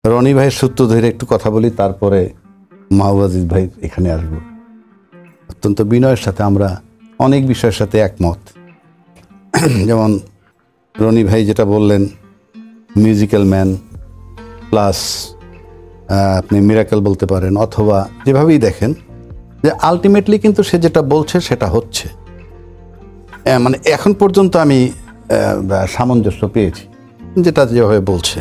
রনি ভাইয়ের সূত্র ধরে একটু কথা বলি, তারপরে মাহবুব ভাই এখানে আসবো। অত্যন্ত বিনয়ের সাথে আমরা অনেক বিষয়ের সাথে একমত। যেমন রনি ভাই যেটা বললেন, মিউজিক্যাল ম্যান প্লাস আপনি মিরাকেল বলতে পারেন, অথবা যেভাবেই দেখেন, যে আলটিমেটলি কিন্তু সে যেটা বলছে সেটা হচ্ছে। মানে এখন পর্যন্ত আমি সামঞ্জস্য পেয়েছি যেটা যেভাবে বলছে।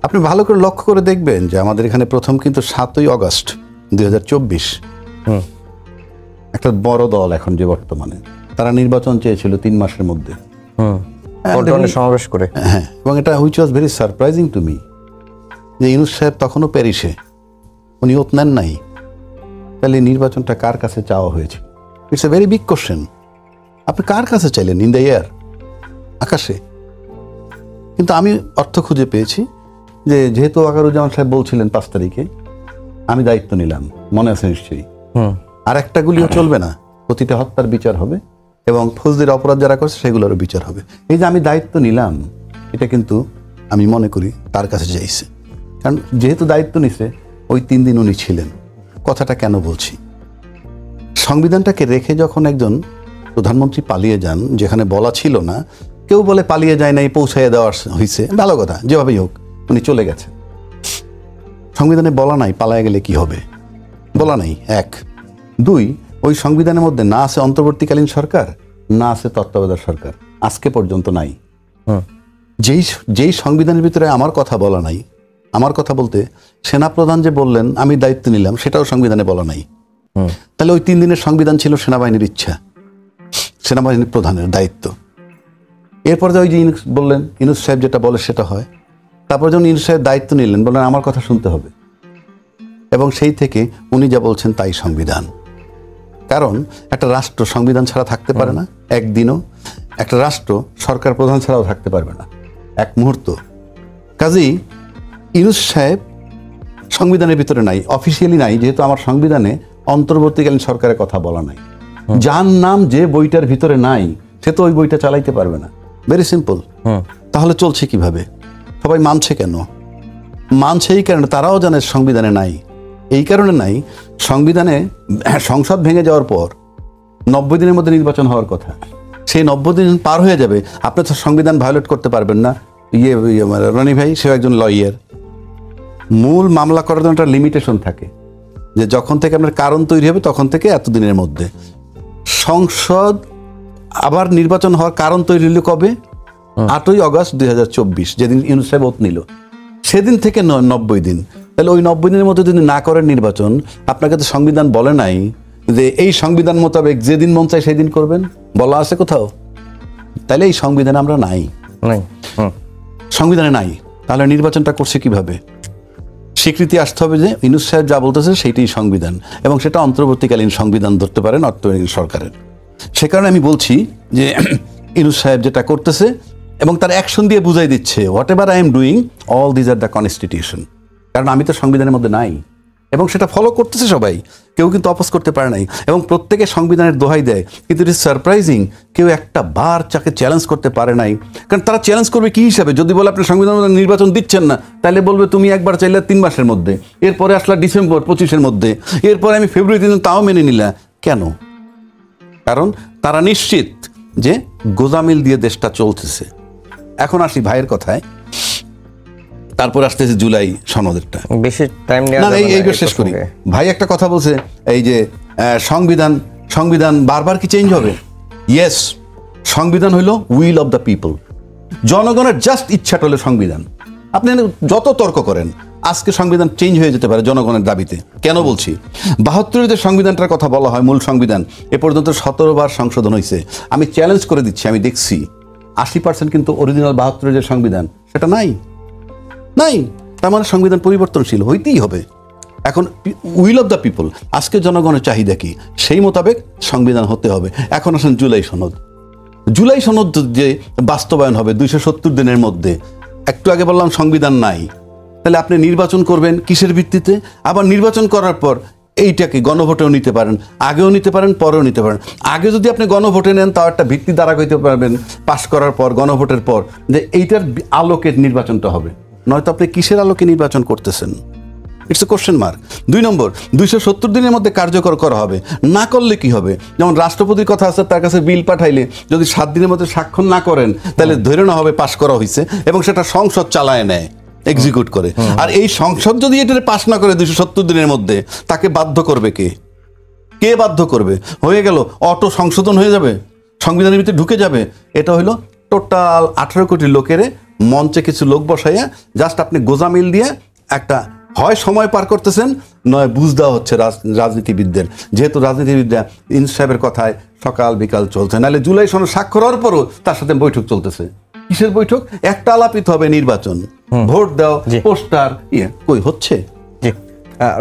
আপনি ভালো করে লক্ষ্য করে দেখবেন যে আমাদের এখানে প্রথম কিন্তু 7ই অগস্ট 2024 একটা বড় দল এখন যে বর্তমানে, তারা নির্বাচন চেয়েছিল 3 মাসের মধ্যে সমাবেশ করে। হ্যাঁ, এবং এটা which was very surprising to me, যে ইউনূস সাহেব তখনও প্যারিসে, উনি ওত নেন নাই। তাহলে নির্বাচনটা কার কাছে চাওয়া হয়েছে? It's a very big question. আপনি কার কাছে চাইলেন? ইন দ্য এয়ার, আকাশে। কিন্তু আমি অর্থ খুঁজে পেয়েছি যে যেহেতু ওয়াকারুজ্জামান সাহেব বলছিলেন 5 তারিখে, আমি দায়িত্ব নিলাম, মনে আছে নিশ্চয়ই। আর একটা গুলিও চলবে না, প্রতিটা হত্যার বিচার হবে এবং ফৌজদারি অপরাধ যারা করছে সেগুলোরও বিচার হবে। এই যে আমি দায়িত্ব নিলাম, এটা কিন্তু আমি মনে করি তার কাছে চাইছে। কারণ যেহেতু দায়িত্ব নিছে, ওই 3 দিন উনি ছিলেন। কথাটা কেন বলছি? সংবিধানটাকে রেখে যখন একজন প্রধানমন্ত্রী পালিয়ে যান, যেখানে বলা ছিল না, কেউ বলে পালিয়ে যায় নাই, পৌঁছাইয়া দেওয়া হয়েছে, ভালো কথা, যেভাবেই হোক উনি চলে গেছেন। সংবিধানে বলা নাই পালায় গেলে কি হবে, বলা নাই। 1, 2, ওই সংবিধানের মধ্যে না আছে অন্তর্বর্তীকালীন সরকার, না আছে তত্ত্বাবধায়ক সরকার, আজকে পর্যন্ত নাই। যেই সংবিধানের ভিতরে আমার কথা বলা নাই, আমার কথা বলতে সেনাপ্রধান যে বললেন আমি দায়িত্ব নিলাম, সেটাও সংবিধানে বলা নাই। তাহলে ওই 3 দিনের সংবিধান ছিল সেনাবাহিনীর ইচ্ছা, সেনাবাহিনীর প্রধানের দায়িত্ব। এরপর যে ওই যে বললেন ইউনূস সাহেব যেটা বলে সেটা হয়। তারপর যখন ইউনূস সাহেব দায়িত্ব নিলেন, বললেন আমার কথা শুনতে হবে, এবং সেই থেকে উনি যা বলছেন তাই সংবিধান। কারণ একটা রাষ্ট্র সংবিধান ছাড়া থাকতে পারে না একদিনও, একটা রাষ্ট্র সরকার প্রধান ছাড়াও থাকতে পারবে না এক মুহূর্ত। কাজেই ইউনূস সাহেব সংবিধানের ভিতরে নাই, অফিসিয়ালি নাই, যেহেতু আমার সংবিধানে অন্তর্বর্তীকালীন সরকারের কথা বলা নাই। যার নাম যে বইটার ভিতরে নাই, সে তো ওই বইটা চালাইতে পারবে না। Very simple. তাহলে চলছে কিভাবে? সবাই মানছে কেন? মানছে এই কারণে, তারাও জানে সংবিধানে নাই। এই কারণে নাই, সংবিধানে সংসদ ভেঙে যাওয়ার পর 90 দিনের মধ্যে নির্বাচন হওয়ার কথা, সেই 90 দিন পার হয়ে যাবে, আপনি তো সংবিধান ভায়োলেট করতে পারবেন না। রনি ভাই সেও একজন লয়ার, মূল মামলা করার জন্য একটা লিমিটেশন থাকে, যে যখন থেকে আপনার কারণ তৈরি হবে তখন থেকে এতদিনের মধ্যে। সংসদ আবার নির্বাচন হওয়ার কারণ তৈরি হলো কবে? 8ই অগস্ট 2024, যেদিন ইউনূস সাহেব ওত নিল, সেদিন থেকে 90 দিন। তাহলে ওই 90 দিনের মধ্যে যদি না করেন নির্বাচন, আপনাকে তো সংবিধান বলে নাই যে এই সংবিধান মোতাবেক যেদিন মন চায় সেদিন করবেন, বলা আছে কোথাও? তাহলে এই সংবিধানে আমরা নাই, সংবিধানে নাই। তাহলে নির্বাচনটা করছে কিভাবে? স্বীকৃতি আসতে হবে যে ইউনূস সাহেব যা বলতেছে সেইটাই সংবিধান, এবং সেটা অন্তর্বর্তীকালীন সংবিধান ধরতে পারেন অন্তর্বর্তীকালীন সরকারের। সে কারণে আমি বলছি যে ইউনূস সাহেব যেটা করতেছে এবং তার অ্যাকশন দিয়ে বুঝাই দিচ্ছে, what ever I am doing, all these are the constitution. কারণ আমি তো সংবিধানের মধ্যে নাই, এবং সেটা ফলো করতেছে সবাই, কেউ কিন্তু অপোজ করতে পারে নাই, এবং প্রত্যেকে সংবিধানের দোহাই দেয়। কিন্তু ইট ইজ সারপ্রাইজিং, কেউ একটা বার চাকে চ্যালেঞ্জ করতে পারে নাই। কারণ তারা চ্যালেঞ্জ করবে কি হিসাবে? যদি বলে আপনি সংবিধানের মধ্যে নির্বাচন দিচ্ছেন না, তাহলে বলবে তুমি একবার চাইলে 3 মাসের মধ্যে, এরপরে আসলা ডিসেম্বর 25-এর মধ্যে, এরপরে আমি ফেব্রুয়ারি 3 তাও মেনে নিলা। কেন? কারণ তারা নিশ্চিত যে গোজামিল দিয়ে দেশটা চলতেছে। এখন আসি ভাইয়ের কথায়, তারপর আসতেছে জুলাই সনদেরটা। বেশি টাইম না, এইবার শেষ করি। ভাই একটা কথা বলছে, এই যে সংবিধান বারবার কি চেঞ্জ হবে? ইয়েস, সংবিধান হইল উইল অফ দ্য পিপল, জনগণের জাস্ট ইচ্ছাটা হলো সংবিধান। আপনি যত তর্ক করেন, আজকে সংবিধান চেঞ্জ হয়ে যেতে পারে জনগণের দাবিতে। কেন বলছি? 72-এর যে সংবিধানটার কথা বলা হয়, মূল সংবিধান, এ পর্যন্ত 17 বার সংশোধন হয়েছে। আমি চ্যালেঞ্জ করে দিচ্ছি, আমি দেখছি 80% কিন্তু অরিজিনাল 72-এর যে সংবিধান সেটা নাই। তার মানে সংবিধান পরিবর্তনশীল হইতেই হবে। এখন উইল অফ দ্য পিপল, আজকে জনগণের চাহিদা কি, সেই মোতাবেক সংবিধান হতে হবে। এখন আসেন জুলাই সনদ যে বাস্তবায়ন হবে 270 দিনের মধ্যে। একটু আগে বললাম সংবিধান নাই, তাহলে আপনি নির্বাচন করবেন কিসের ভিত্তিতে? আবার নির্বাচন করার পর এইটাকে গণভোটেও নিতে পারেন, আগেও নিতে পারেন, পরেও নিতে পারেন। আগে যদি আপনি গণভোটে নেন, তাও একটা ভিত্তি দ্বারা কইতে পারবেন পাস করার পর, গণভোটের পর, যে এইটার আলোকে নির্বাচনটা হবে। নয়তো আপনি কিসের আলোকে নির্বাচন করতেছেন? It's a question mark. 2 নম্বর, 270 দিনের মধ্যে কার্যকর করা হবে, না করলে কি হবে? যেমন রাষ্ট্রপতির কথা আছে, তার কাছে বিল পাঠাইলে যদি 7 দিনের মধ্যে স্বাক্ষর না করেন তাহলে ধরে না হবে পাশ করা হয়েছে, এবং সেটা সংসদ চালায় নেয়, এক্সিকিউট করে। আর এই সংসদ যদি এটা পাশ না করে 270 দিনের মধ্যে, তাকে বাধ্য করবে কে? কে বাধ্য করবে? হয়ে গেল অটো সংশোধন হয়ে যাবে, সংবিধানের ভিতরে ঢুকে যাবে। এটা হইলো টোটাল 18 কোটি লোকের মঞ্চে কিছু লোক বসাইয়া জাস্ট আপনি গোজামিল দিয়ে একটা হয় সময় পার করতেছেন, নয় বুঝ দেওয়া হচ্ছে রাজনীতিবিদদের। যেহেতু রাজনীতিবিদরা ইউনূস সাহেবের কথায় সকাল বিকাল চলছে, নাহলে জুলাই সনদ স্বাক্ষর হওয়ার পরও তার সাথে বৈঠক চলতেছে। কিসের বৈঠক? একটা আলাপিত হবে নির্বাচন, ভোট দাও, পোস্টার, কই হচ্ছে? জি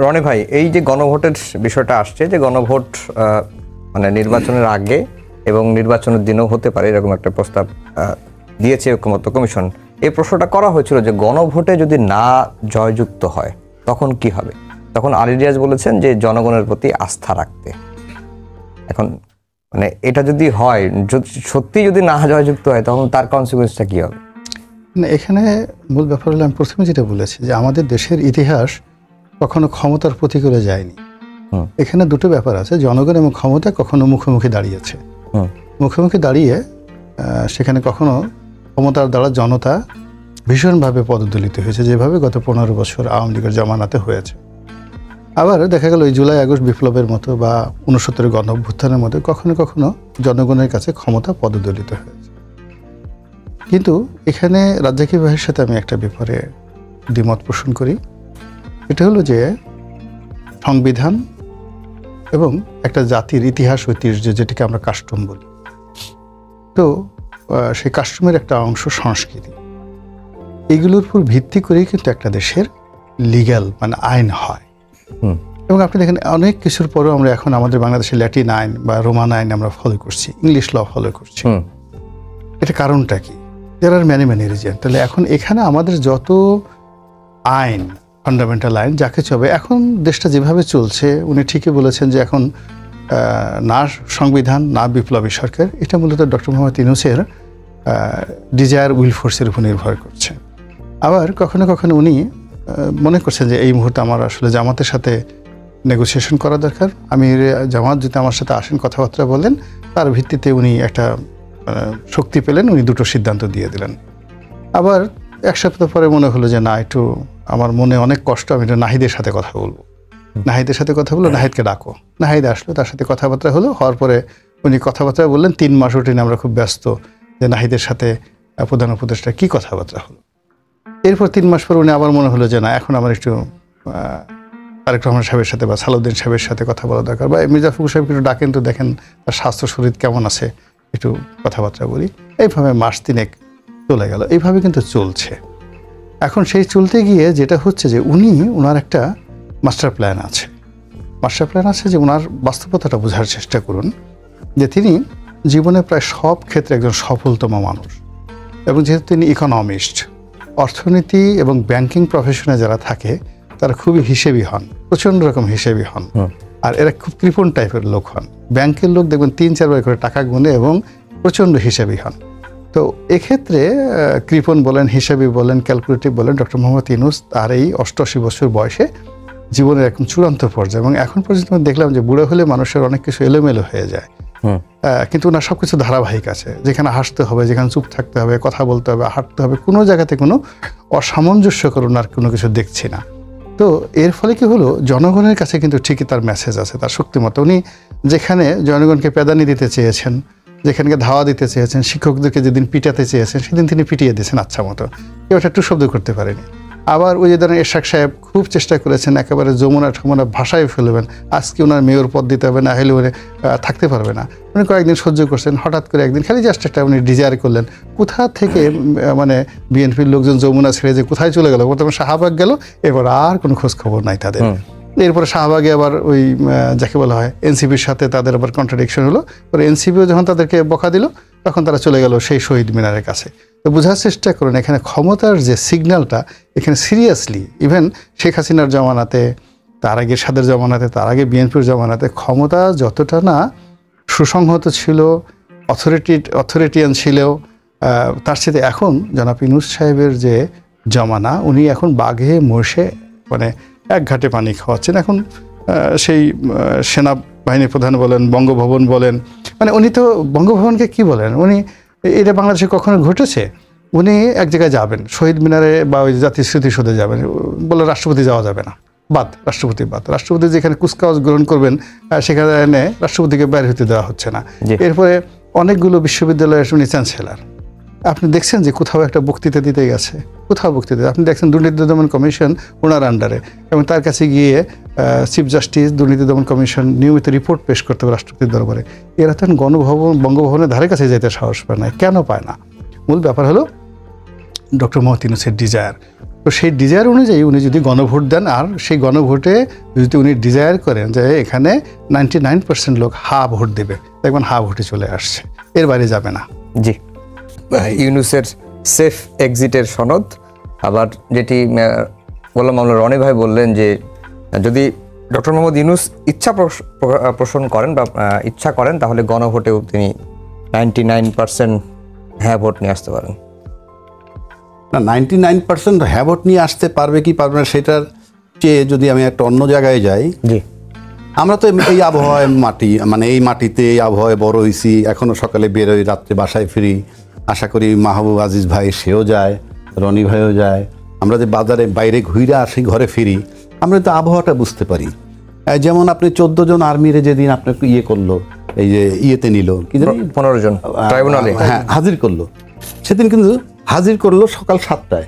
রনি ভাই, এই যে গণভোটের বিষয়টা আসছে, যে গণভোট মানে নির্বাচনের আগে এবং নির্বাচনের দিনেও হতে পারে, এরকম একটা প্রস্তাব দিয়েছে ঐক্যমত্য কমিশন। এই প্রশ্নটা করা হয়েছিল যে গণভোটে যদি না জয়যুক্ত হয় তখন কি হবে? তখন আলী রিয়াজ বলেছেন যে জনগণের প্রতি আস্থা রাখতে। এখন মানে এটা যদি হয়, সত্যি যদি না জয়যুক্ত হয়, তখন তার কনসিকুয়েন্সটা কি হবে? এখানে মূল ব্যাপার হলো, আমি প্রথমে যেটা বলেছি যে আমাদের দেশের ইতিহাস কখনো ক্ষমতার প্রতিকূলে যায়নি। এখানে দুটো ব্যাপার আছে, জনগণ এবং ক্ষমতা কখনো মুখোমুখি দাঁড়িয়েছে। মুখোমুখি দাঁড়িয়ে সেখানে কখনো ক্ষমতার দ্বারা জনতা ভীষণভাবে পদদলিত হয়েছে, যেভাবে গত 15 বছর আওয়ামী লীগের জমানাতে হয়েছে। আবার দেখা গেল এই জুলাই আগস্ট বিপ্লবের মতো বা 69 গণ অভ্যুত্থানের মতো কখনো কখনো জনগণের কাছে ক্ষমতা পদদলিত হয়েছে। কিন্তু এখানে রাজ্জাকি ভাইয়ের সাথে আমি একটা ব্যাপারে দ্বিমত পোষণ করি। এটা হলো যে সংবিধান এবং একটা জাতির ইতিহাস ঐতিহ্য, যেটাকে আমরা কাস্টম বলি, তো সেই কাস্টমের একটা অংশ সংস্কৃতি, এগুলোর উপর ভিত্তি করেই কিন্তু একটা দেশের লিগ্যাল মানে আইন হয়। এবং আপনি দেখেন অনেক কিছুর পরেও আমরা এখন আমাদের বাংলাদেশে ল্যাটিন আইন বা রোমান আইন আমরা ফলো করছি, ইংলিশ ল ফলো করছি। এটা কারণটা কি? দেয়ার আর ম্যানি ম্যানি রিজন। তাহলে এখন এখানে আমাদের যত আইন, ফান্ডামেন্টাল আইন যাকে চবে, এখন দেশটা যেভাবে চলছে, উনি ঠিকই বলেছেন যে এখন না সংবিধান না বিপ্লবী সরকার, এটা মূলত ডক্টর মোহাম্মদ ইউনূসের ডিজায়ার উইল ফোর্সের উপর নির্ভর করছে। আবার কখনো কখনো উনি মনে করছেন যে এই মুহূর্তে আমার আসলে জামাতের সাথে নেগোসিয়েশন করা দরকার, আমি জামাত যদি আমার সাথে আসেন, কথাবার্তা বলেন, তার ভিত্তিতে উনি একটা শক্তি পেলেন, উনি দুটো সিদ্ধান্ত দিয়ে দিলেন। আবার এক সপ্তাহ পরে মনে হলো যে না, একটু আমার মনে অনেক কষ্ট, আমি একটু নাহিদের সাথে কথা বলবো। নাহিদের সাথে কথা বললো, নাহিদকে ডাকো। নাহিদ আসলো, তার সাথে কথাবার্তা হলো, হওয়ার পরে উনি কথাবার্তা বললেন 3 মাস রুটিনে আমরা খুব ব্যস্ত, যে নাহিদের সাথে প্রধান উপদেষ্টা কী কথাবার্তা হলো। এরপর 3 মাস পর উনি আবার মনে হলো যে না, এখন আমার একটু তারেক রহমান সাহেবের সাথে বা সালাউদ্দিন সাহেবের সাথে কথা বলা দরকার, বা মির্জা ফখরুল সাহেবকে একটু ডাকেন, তো দেখেন তার স্বাস্থ্য শরীর কেমন আছে, একটু কথাবার্তা বলি। এইভাবে মাস 3 চলে গেল, এইভাবে কিন্তু চলছে। এখন সেই চলতে গিয়ে যেটা হচ্ছে যে ওনার একটা মাস্টার প্ল্যান আছে। মাস্টার প্ল্যান আছে যে ওনার বাস্তবতাটা বোঝার চেষ্টা করুন, যে তিনি জীবনে প্রায় সব ক্ষেত্রে একজন সফলতম মানুষ, এবং যেহেতু তিনি ইকোনমিস্ট, অর্থনীতি এবং ব্যাংকিং প্রফেশনে যারা থাকে তারা খুবই হিসেবি হন, প্রচণ্ড রকম হিসেবি হন। আর এরা খুব কৃপণ টাইপের লোক হন। ব্যাংকের লোক দেখবেন 3-4 বার করে টাকা গুনে এবং প্রচণ্ড হিসেবি হন। তো এক্ষেত্রে কৃপণ বলেন, হিসেবি বলেন, ক্যালকুলেটিভ বলেন, ডক্টর মোহাম্মদ ইউনূস তার এই 88 বছর বয়সে জীবনের একদম চূড়ান্ত পর্যায়ে, এবং এখন পর্যন্ত আমি দেখলাম যে বুড়ো হলে মানুষের অনেক কিছু এলোমেলো হয়ে যায়, কিন্তু ওনার সব কিছু ধারাবাহিক আছে। যেখানে হাসতে হবে, যেখানে চুপ থাকতে হবে, কথা বলতে হবে, হাঁটতে হবে, কোনো জায়গাতে কোনো অসামঞ্জস্যকর ওনার কোনো কিছু দেখছি না। তো এর ফলে কি হলো, জনগণের কাছে কিন্তু ঠিকই তার মেসেজ আছে, তার শক্তিমতো। উনি যেখানে জনগণকে প্যাদানি দিতে চেয়েছেন, যেখানকে ধাওয়া দিতে চেয়েছেন, শিক্ষকদেরকে যেদিন পিটাতে চেয়েছেন, সেদিন তিনি পিটিয়ে দিয়েছেন আচ্ছা মতো, কেউ একটু শব্দ করতে পারেনি। আবার ওই যে ধরেন এরশাদ সাহেব খুব চেষ্টা করেছেন একেবারে যমুনা ঠমুনা ভাষায় ফেলবেন, আজকে ওনার মেয়র পদ দিতে হবে, না হলে উনি থাকতে পারবে না। উনি কয়েকদিন সহ্য করছেন, হঠাৎ করে একদিন খালি জাস্ট একটা উনি ডিজায়ার করলেন। কোথা থেকে মানে বিএনপির লোকজন যমুনা ছেড়ে যে কোথায় চলে গেল, প্রথমে শাহবাগ গেল, এরপর আর কোনো খোঁজ খবর নাই তাদের। এরপরে শাহবাগে আবার ওই যাকে বলা হয় এনসিপির সাথে তাদের আবার কন্ট্রাডিকশন হলো। পরে এনসিপিও যখন তাদেরকে বকা দিল, তখন তারা চলে গেল সেই শহীদ মিনারের কাছে। তো বোঝার চেষ্টা করুন এখানে ক্ষমতার যে সিগন্যালটা, এখানে সিরিয়াসলি ইভেন শেখ হাসিনার জমানাতে, তার আগে এরশাদের জমানাতে, তার আগে বিএনপির জমানাতে ক্ষমতা যতটা না সুসংহত ছিল, অথরিটিয়ান ছিল, তার সাথে এখন জনাব ইউনূস সাহেবের যে জমানা। উনি এখন বাঘে মোষে মানে এক ঘাটে পানি খাওয়াচ্ছেন। এখন সেই সেনাবাহিনী প্রধান বলেন, বঙ্গভবন বলেন, মানে উনি তো বঙ্গভবনকে কি বলেন, উনি এটা বাংলাদেশে কখনো ঘটেছে? উনি এক জায়গায় যাবেন, শহীদ মিনারে বা ওই জাতীয় স্মৃতিসৌধে যাবেন, বলে রাষ্ট্রপতি যাওয়া যাবে না, রাষ্ট্রপতি রাষ্ট্রপতি যেখানে কুচকাওয়াজ গ্রহণ করবেন সেখানে রাষ্ট্রপতিকে বাইর হতে দেওয়া হচ্ছে না। এরপরে অনেকগুলো বিশ্ববিদ্যালয়ের উনি চ্যান্সেলর। আপনি দেখছেন যে কোথাও একটা বক্তৃতা দিতে গেছে, কোথাও বক্তৃতা আপনি দেখছেন দুর্নীতি দমন কমিশন ওনার আন্ডারে, এবং তার কাছে গিয়ে চিফ জাস্টিস দুর্নীতি দমন কমিশন নিয়মিত রিপোর্ট পেশ করতে হবে রাষ্ট্রপতির দরবারে। এরা তো বঙ্গভবনের ধারে কাছে যেতে সাহস পায় না। কেন পায় না? মূল ব্যাপার হলো ডক্টর মোহাম্মদ ইউনূসের ডিজায়ার। তো সেই ডিজায়ার অনুযায়ী উনি যদি গণভোট দেন, আর সেই গণভোটে যদি উনি ডিজায়ার করেন যে এখানে 99% লোক হা ভোট দেবে, দেখবেন হা ভোটে চলে আসছে, এর বাইরে যাবে না। জি, ইউনূসের সেফ এক্সিটের সনদ। আবার যেটি বললাম, আমরা রনি ভাই বললেন যে যদি ডক্টর মোহাম্মদ ইউনূস ইচ্ছা পোষণ করেন বা ইচ্ছা করেন, তাহলে গণভোটেও তিনি 99% হ্যাঁ ভোট নিয়ে আসতে পারেন। না, 99% হ্যাঁ ভোট নিয়ে আসতে পারবে কি পারবে না সেটার চেয়ে যদি আমি একটা অন্য জায়গায় যাই, জি, আমরা তো এই আবহাওয়ায় এই মাটিতে এই আবহাওয়ায় বড় হয়েছি, এখনো সকালে বেরোই, রাত্রে বাসায় ফিরি। আশা করি মাহবুব আজিজ ভাই সেও যায়, রনি ভাইও যায়। আমরা যে বাজারে বাইরে ঘুরে আসি, ঘরে ফিরি, আমরা তো আবহাওয়াটা বুঝতে পারি। যেমন আপনি 14 জন আর্মিরে যেদিন আপনাকে ইয়ে করলো, এই যে ইয়েতে নিল, কি জানি 15 জন ট্রাইব্যুনালে, হ্যাঁ, হাজির করলো, সেদিন কিন্তু হাজির করলো সকাল 7টায়।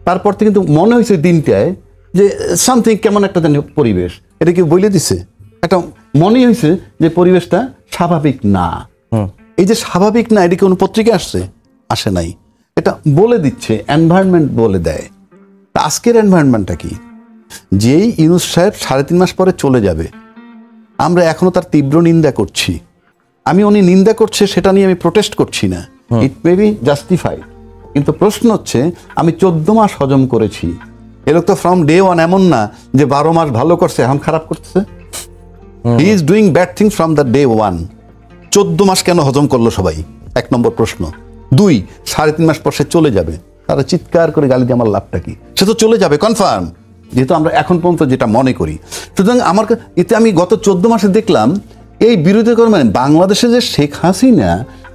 তারপর থেকে কিন্তু মনে হয়েছে দিনটায় যে সামথিং কেমন একটা জানি পরিবেশ, এটা কি বলে দিছে, একটা মনে হয়েছে যে পরিবেশটা স্বাভাবিক না। এই যে স্বাভাবিক না, এটা কি কোনো পত্রিকা আসে নাই, এটা বলে দিচ্ছে, এনভায়রনমেন্ট বলে দেয়। আজকের এনভায়রনমেন্টটা কি, যেই ইউনূস সাহেব 3.5 মাস পরে চলে যাবে, আমরা এখনো তার তীব্র নিন্দা করছি। উনি নিন্দা করছে সেটা নিয়ে আমি প্রোটেস্ট করছি না, ইট মে বি জাস্টিফাইড, কিন্তু প্রশ্ন হচ্ছে আমি 14 মাস হজম করেছি। এ লোক তো ফ্রম ডে 1 এমন না যে 12 মাস ভালো করছে এখন খারাপ করতেছে। He is doing bad thing from the day 1। 14 মাস কেন হজম করলো সবাই, 1 নম্বর প্রশ্ন। 2, 3.5 মাস পর সে চলে যাবে, তারা চিৎকার করে গালি দিয়ে আমার লাভটা কি? সে তো চলে যাবে কনফার্ম, যেহেতু আমরা এখন পর্যন্ত যেটা মনে করি। সুতরাং এতে আমি গত 14 মাসে দেখলাম এই বিরোধী মানে বাংলাদেশে যে শেখ হাসিনা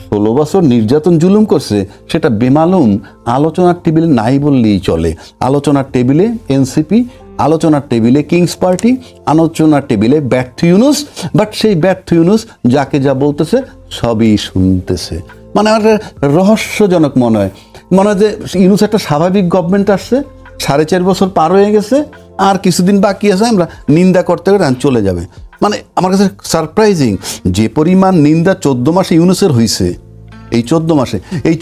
16 বছর নির্যাতন জুলুম করছে, সেটা বেমালুম আলোচনার টেবিলে নাই বললেই চলে। আলোচনার টেবিলে এনসিপি, আলোচনার টেবিলে কিংস পার্টি, আলোচনার টেবিলে ব্যর্থ ইউনূস, বাট সেই ব্যর্থ ইউনূস যাকে যা বলতেছে সবই শুনতেছে। মানে আমার রহস্যজনক মনে হয় যে ইউনূস একটা স্বাভাবিক গভর্নমেন্ট আসছে, 4.5 বছর পার হয়ে গেছে, আর কিছুদিন বাকি আছে, আমরা নিন্দা করতে চলে যাবে। মানে আমার কাছে সারপ্রাইজিং যে পরিমাণ নিন্দা 14 মাসে ইউনূসের হয়েছে। এই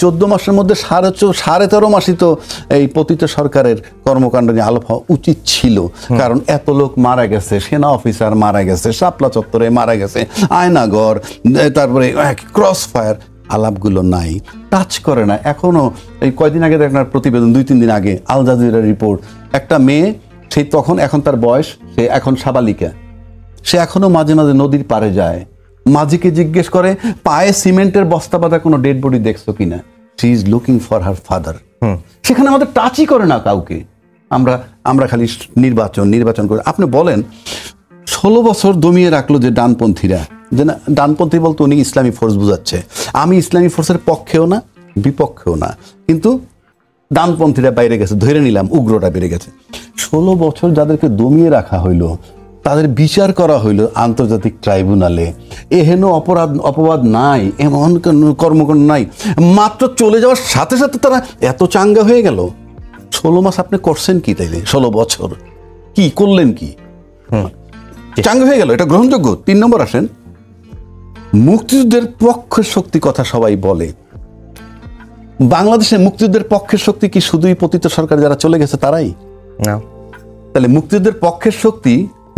14 মাসের মধ্যে 13.5 মাসই তো এই পতিত সরকারের কর্মকাণ্ড নিয়ে আলাপ হওয়া উচিত ছিল, কারণ এত লোক মারা গেছে, সেনা অফিসার মারা গেছে, শাপলা চত্বরে মারা গেছে, আয়নাগর, তারপরে ক্রস ফায়ার, আলাপগুলো নাই, টাচ করে না এখনো। এই কয়দিন আগে একটা প্রতিবেদন, 2-3 দিন আগে আল জাজিরার রিপোর্ট, একটা মেয়ে, সেই তখন এখন তার বয়স, সে এখন সাবালিকা, সে এখনো মাঝে মাঝে নদীর পাড়ে যায়, মাঝিকে জিজ্ঞেস করে পায়ে সিমেন্টের বস্তা বাঁধা কোনো ডেড বডি দেখছো কিনা, she is looking for her father. সেখানে আমাদের টাচই করে না কাউকে। আমরা খালি নির্বাচন করে। আপনি বলেন 16 বছর দমিয়ে রাখলো যে ডানপন্থীরা, যে না, ডানপন্থী বলতে উনি ইসলামী ফোর্স বুঝাচ্ছে। আমি ইসলামী ফোর্সের পক্ষেও না বিপক্ষেও না, কিন্তু ডানপন্থীরা বাইরে গেছে, ধরে নিলাম উগ্রটা বেড়ে গেছে। 16 বছর যাদেরকে দমিয়ে রাখা হইলো, তাদের বিচার করা হইল আন্তর্জাতিক ট্রাইব্যুনালে, এহেন অপবাদ নাই, এমন কর্মকাণ্ড নাই, মাত্র চলে যাওয়ার সাথে সাথে তারা এত চাঙ্গা হয়ে গেল। 16 মাস আপনি করছেন কি তাইলে? 16 বছর কি করলেন? কি চাঙ্গা হয়ে গেল, এটা গ্রহণযোগ্য? 3 নম্বর আসেন, মুক্তিযুদ্ধের পক্ষের শক্তি কথা সবাই বলে। বাংলাদেশে মুক্তিযুদ্ধের পক্ষের শক্তি কি শুধুই পতিত সরকার যারা চলে গেছে তারাই? না। তাহলে মুক্তিযুদ্ধের পক্ষের শক্তি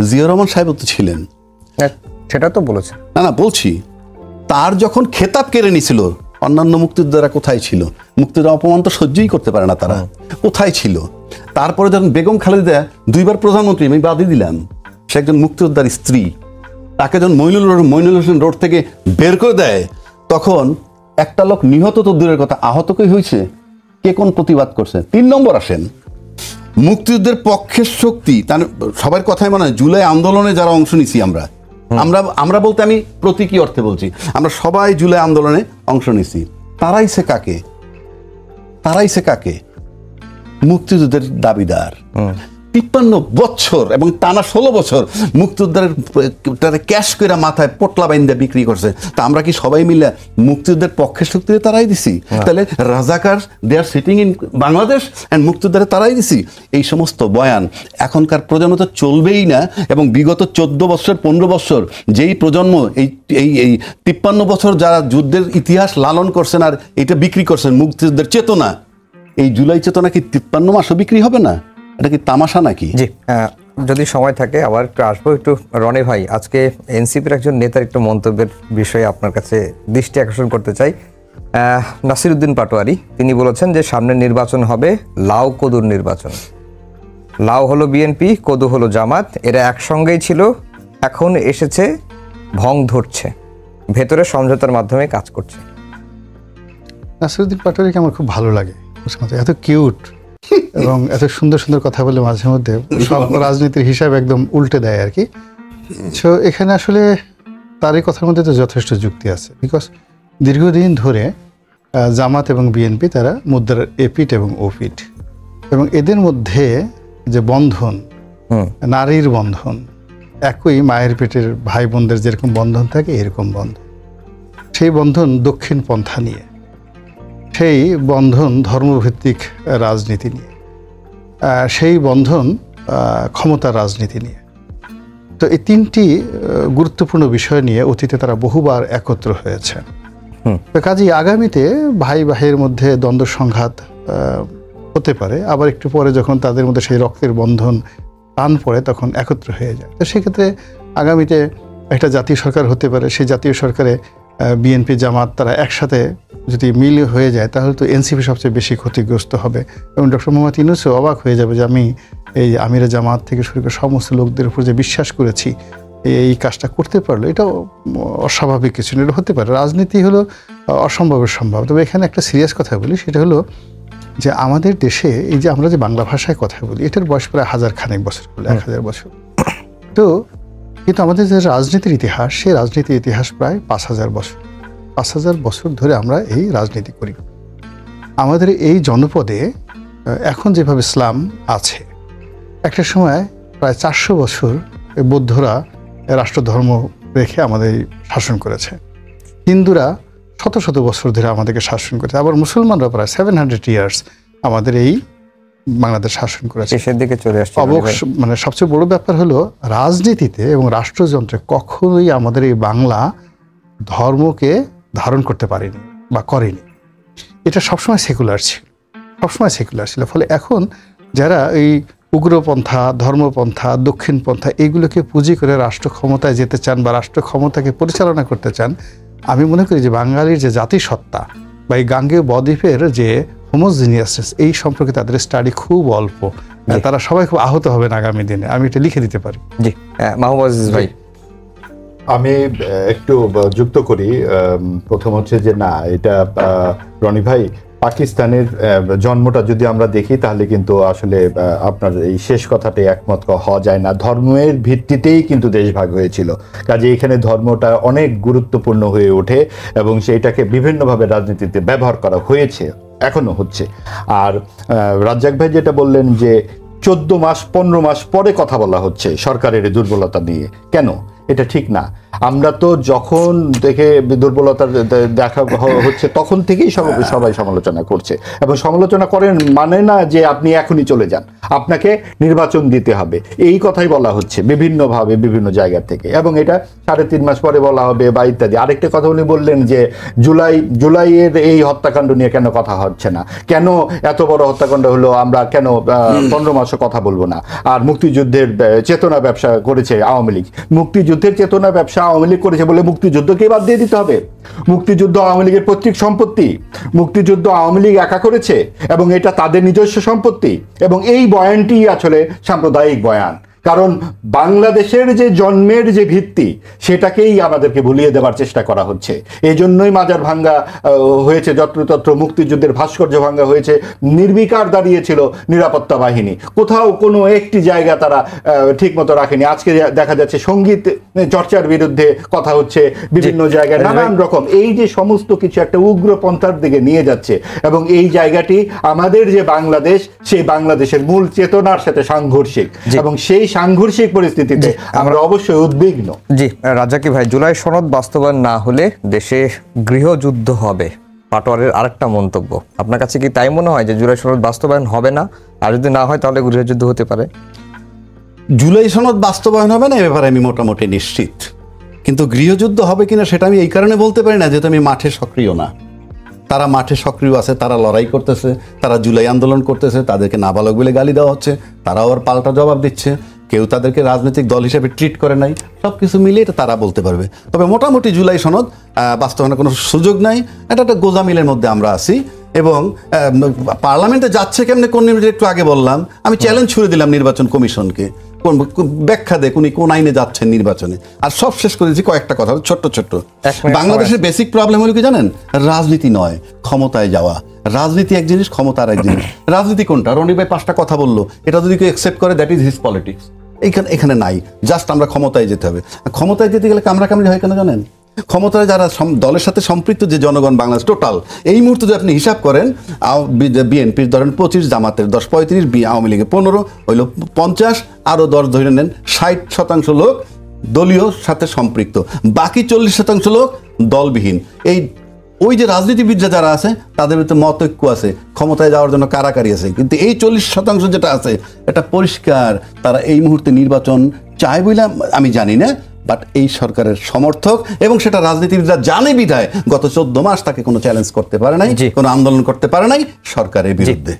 জিয়াউর রহমান সাহেব তো ছিলেন, সেটা তো বলেছে। না বলছি, তার যখন খেতাব কেড়ে নিছিল, অন্যান্য মুক্তিযোদ্ধারা কোথায় ছিল? মুক্তিযোদ্ধা অপমান তো সহ্যই করতে পারে না, তারা কোথায় ছিল? তারপরে যখন বেগম খালেদা 2 বার প্রধানমন্ত্রী, আমি বাদই দিলাম, সে একজন মুক্তিযোদ্ধার স্ত্রী, তাকে যখন মইনুল হোসেন রোড থেকে বের করে দেয়, তখন একটা লোক নিহত তো দূরের কথা, আহত কি হয়েছে? কে কোন প্রতিবাদ করছে। 3 নম্বর আসেন, মুক্তিযুদ্ধের পক্ষের শক্তি, তার সবার কথাই মনে হয় জুলাই আন্দোলনে যারা অংশ নিছি আমরা আমরা আমরা বলতে আমি প্রতীকী অর্থে বলছি, আমরা সবাই জুলাই আন্দোলনে অংশ নিছি। তারাইছে কাকে? মুক্তিযুদ্ধের দাবিদার। 53 বছর এবং টানা 16 বছর মুক্তিযুদ্ধের ক্যাশ করে মাথায় পোটলা বাইন্দা বিক্রি করছে। তা আমরা কি সবাই মিলে মুক্তিযুদ্ধের পক্ষের শক্তিতে তারাই দিছি? তাহলে রাজাকার they are sitting in Bangladesh and মুক্তিযুদ্ধের তারাই দিছি। এই সমস্ত বয়ান এখনকার প্রজন্ম তো চলবেই না। এবং বিগত 14 বছর 15 বছর যেই প্রজন্ম এই এই এই 53 বছর যারা যুদ্ধের ইতিহাস লালন করছেন আর এটা বিক্রি করছেন মুক্তিযুদ্ধের চেতনা, এই জুলাই চেতনা কি 53 মাসও বিক্রি হবে না? এটা কি তামাশা নাকি? জি, যদি সময় থাকে আবার একটু আসবো। একটু রনি ভাই, আজকে এনসিপির একজন নেতার একটু মন্তব্যের বিষয়ে আপনার কাছে দৃষ্টি আকর্ষণ করতে চাই। নাসিরউদ্দিন পাটোয়ারি তিনি বলেছেন যে সামনে নির্বাচন হবে লাউ কদুর নির্বাচন। লাউ হলো বিএনপি, কদু হলো জামাত, এরা একসঙ্গেই ছিল, এখন এসেছে ভং ধরছে, ভেতরে সমঝোতার মাধ্যমে কাজ করছে। নাসিরউদ্দিন পাটোয়ারিকে আমার খুব ভালো লাগে, এত কিউট এবং এত সুন্দর সুন্দর কথা বলে মাঝে মধ্যে সব রাজনীতির হিসাব একদম উল্টে দেয় আর কি। সো এখানে আসলে তার এই কথার মধ্যে তো যথেষ্ট যুক্তি আছে, বিকজ দীর্ঘদিন ধরে জামাত এবং বিএনপি তারা মুদ্রার এপিঠ এবং ওপিঠ, এবং এদের মধ্যে যে বন্ধন, নারীর বন্ধন, একই মায়ের পেটের ভাই বোনদের যেরকম বন্ধন থাকে এরকম বন্ধন, সেই বন্ধন দক্ষিণ পন্থা নিয়ে, সেই বন্ধন ধর্মভিত্তিক রাজনীতি নিয়ে, সেই বন্ধন ক্ষমতার রাজনীতি নিয়ে। তো এই 3টি গুরুত্বপূর্ণ বিষয় নিয়ে অতীতে তারা বহুবার একত্র হয়েছে। তো কাজেই আগামীতে ভাই ভাইয়ের মধ্যে দ্বন্দ্ব সংঘাত হতে পারে, আবার একটু পরে যখন তাদের মধ্যে সেই রক্তের বন্ধন টান পড়ে তখন একত্র হয়ে যায়। তো সেক্ষেত্রে আগামীতে একটা জাতীয় সরকার হতে পারে, সেই জাতীয় সরকারে বিএনপি জামাত তারা একসাথে যদি মিল হয়ে যায় তাহলে তো এনসিপি সবচেয়ে বেশি ক্ষতিগ্রস্ত হবে, এবং ডক্টর মোহাম্মদ ইউনূসও অবাক হয়ে যাবে যে আমি এই আমিরে জামাত থেকে শুরু করে সমস্ত লোকদের উপর যে বিশ্বাস করেছি এই কাজটা করতে পারলো, এটাও অস্বাভাবিক কিছু না, এটা হতে পারে। রাজনীতি হলো অসম্ভবের সম্ভব। তবে এখানে একটা সিরিয়াস কথা বলি, সেটা হলো যে আমাদের দেশে এই যে আমরা যে বাংলা ভাষায় কথা বলি এটার বয়স প্রায় 1000 খানেক বছর, 1000 বছর। তো কিন্তু আমাদের যে রাজনীতির ইতিহাস, সেই রাজনীতির ইতিহাস প্রায় 5000 বছর। 5000 বছর ধরে আমরা এই রাজনীতি করি। আমাদের এই জনপদে এখন যেভাবে ইসলাম আছে, একটা সময় প্রায় 400 বছর বৌদ্ধরা রাষ্ট্রধর্ম রেখে আমাদের শাসন করেছে, হিন্দুরা শত শত বছর ধরে আমাদেরকে শাসন করেছে, আবার মুসলমানরা প্রায় 700 ইয়ার্স আমাদের এই বাংলাদেশ শাসন করেছে। শেষের দিকে চলে আসছে। মানে সবচেয়ে বড় ব্যাপার হলো রাজনীতিতে এবং রাষ্ট্রযন্ত্রে কখনোই আমাদের এই বাংলা ধর্মকে ধারণ করতে পারেনি বা করেনি। এটা সবসময় সেকুলার ছিল। ফলে এখন যারা এই উগ্রপন্থা, ধর্মপন্থা, দক্ষিণপন্থা এইগুলোকে পুঁজি করে রাষ্ট্র ক্ষমতায় যেতে চান বা রাষ্ট্র ক্ষমতাকে পরিচালনা করতে চান, আমি মনে করি যে বাঙালির যে জাতিসত্তা বা এই গাঙ্গেয় বদ্বীপের যে হোমোজিনিয়াসনেস, এই সম্পর্কে তাদের স্টাডি খুব অল্প। তারা সবাই খুব আহত হবেন আগামী দিনে, আমি এটা লিখে দিতে পারি। জি, মাহবুব আজিজ ভাই, আমি একটু যুক্ত করি। প্রথম হচ্ছে যে না, এটা রনি ভাই, পাকিস্তানের জন্মটা যদি আমরা দেখি তাহলে কিন্তু আসলে আপনার এই শেষ কথাতে একমত হওয়া যায় না। ধর্মের ভিত্তিতেই কিন্তু দেশভাগ হয়েছিল, কাজে এখানে ধর্মটা অনেক গুরুত্বপূর্ণ হয়ে ওঠে এবং সেইটাকে বিভিন্নভাবে রাজনীতিতে ব্যবহার করা হয়েছে, এখনো হচ্ছে। আর রাজ্জাক ভাই যেটা বললেন যে 14 মাস 15 মাস পরে কথা বলা হচ্ছে সরকারের দুর্বলতা নিয়ে, কেন? এটা ঠিক না। আমরা তো যখন দেখে দুর্বলতা দেখা হচ্ছে তখন থেকেই সবাই সমালোচনা করছে, এবং সমালোচনা করেন মানে না যে আপনি এখনই চলে যান, আপনাকে নির্বাচন দিতে হবে, এই কথাই বলা হচ্ছে বিভিন্নভাবে বিভিন্ন জায়গা থেকে, এবং এটা 3.5 মাস পরে বলা হবে বা ইত্যাদি। আরেকটা কথা উনি বললেন যে জুলাইয়ের এই হত্যাকাণ্ড নিয়ে কেন কথা হচ্ছে না, কেন এত বড় হত্যাকাণ্ড হলো, আমরা কেন 15 মাসও কথা বলবো না। আর মুক্তিযুদ্ধের চেতনা ব্যবসা করেছে আওয়ামী লীগ, মুক্তিযুদ্ধের চেতনা ব্যবসা আওয়ামী লীগ করেছে বলে মুক্তিযুদ্ধকে বাদ দিয়ে দিতে হবে? মুক্তিযুদ্ধ আওয়ামী লীগের পৈতৃক সম্পত্তি, মুক্তিযুদ্ধ আওয়ামী লীগ একা করেছে এবং এটা তাদের নিজস্ব সম্পত্তি, এবং এই বয়ানটি আসলে সাম্প্রদায়িক বয়ান। কারণ বাংলাদেশের যে জন্মের যে ভিত্তি সেটাকেই আমাদেরকে ভুলিয়ে দেওয়ার চেষ্টা করা হচ্ছে। এই জন্যই মাজার ভাঙ্গা হয়েছে, যত্রতত্র মুক্তিযুদ্ধের ভাস্কর্য ভাঙ্গা হয়েছে, নির্বিকার দাঁড়িয়েছিল নিরাপত্তা বাহিনী, কোথাও কোনো একটি জায়গা তারা ঠিক মতো রাখেনি। আজকে দেখা যাচ্ছে সঙ্গীত চর্চার বিরুদ্ধে কথা হচ্ছে বিভিন্ন জায়গায়, নানান রকম এই যে সমস্ত কিছু একটা উগ্রপন্থার দিকে নিয়ে যাচ্ছে। এবং এই জায়গাটি আমাদের যে বাংলাদেশ, সেই বাংলাদেশের মূল চেতনার সাথে সাংঘর্ষিক, এবং সেই সাংঘর্ষিক পরিস্থিতিতে আমরা অবশ্যই উদ্বিগ্ন। জি রাজ্জাকি ভাই, জুলাই সনদ বাস্তবায়ন না হলে দেশে গৃহযুদ্ধ হবে, পাটোয়ারের আরেকটা মন্তব্য। আপনার কাছে কি তাই মনে হয় যে জুলাই সনদ বাস্তবায়ন হবে না, আর যদি না হয় তাহলে গৃহযুদ্ধ হতে পারে? জুলাই সনদ বাস্তবায়ন হবে না এ ব্যাপারে আমি মোটামুটি নিশ্চিত, কিন্তু গৃহযুদ্ধ হবে কিনা সেটা আমি এই কারণে বলতে পারি না যেহেতু আমি মাঠে সক্রিয় না। তারা মাঠে সক্রিয় আছে, তারা লড়াই করতেছে, তারা জুলাই আন্দোলন করতেছে, তাদেরকে নাবালক বলে গালি দেওয়া হচ্ছে, তারাও আর পাল্টা জবাব দিচ্ছে, কেউ তাদেরকে রাজনৈতিক দল হিসেবে ট্রিট করে নাই, সব কিছু মিলিয়ে এটা তারা বলতে পারবে। তবে মোটামুটি জুলাই সনদ বাস্তবায়নের কোনো সুযোগ নাই, এটা একটা গোজামিলের মধ্যে আমরা আছি। এবং পার্লামেন্টে যাচ্ছে কেমনে কোন নির্বাচন, একটু আগে বললাম, আমি চ্যালেঞ্জ ছুড়ে দিলাম নির্বাচন কমিশনকে, ব্যাখ্যা দেখ উনি কোন আইনে যাচ্ছেন নির্বাচনে। আর সব শেষ করেছি কয়েকটা কথা ছোট্ট ছোট্ট। বাংলাদেশের বেসিক প্রবলেম হলো কি জানেন, রাজনীতি নয়, ক্ষমতায় যাওয়া। রাজনীতি এক জিনিস, ক্ষমতা আর এক জিনিস। রাজনীতি কোনটা? রনি ভাই 5টা কথা বললো, এটা যদি কেউ অ্যাকসেপ্ট করে দ্যাট ইজ হিজ পলিটিক্স। এখানে নাই, জাস্ট আমরা ক্ষমতায় যেতে হবে। ক্ষমতায় যেতে গেলে কামড়াকামড়ি হয় কেন জানেন? ক্ষমতায় যারা দলের সাথে সম্পৃক্ত যে জনগণ বাংলাদেশ টোটাল, এই মুহূর্তে যদি আপনি হিসাব করেন, বিএনপির ধরেন 25, জামাতের 10, 35, আওয়ামী লীগের 15, হইল 50, আরও 10 ধরে নেন, 60% লোক দলীয় সাথে সম্পৃক্ত, বাকি 40% লোক দলবিহীন। ওই যে রাজনীতিবিদরা যারা আছে তাদের ভিতরে মতৈক্য আছে, ক্ষমতায় যাওয়ার জন্য কারাকারি আছে, কিন্তু এই 40% যেটা আছে এটা পরিষ্কার, তারা এই মুহূর্তে নির্বাচন চায় বলে আমি জানি না, বাট এই সরকারের সমর্থক, এবং সেটা রাজনীতিবিদরা জানে বিধায় গত 14 মাস তাকে কোনো চ্যালেঞ্জ করতে পারে নাই, কোনো আন্দোলন করতে পারে নাই সরকারের বিরুদ্ধে।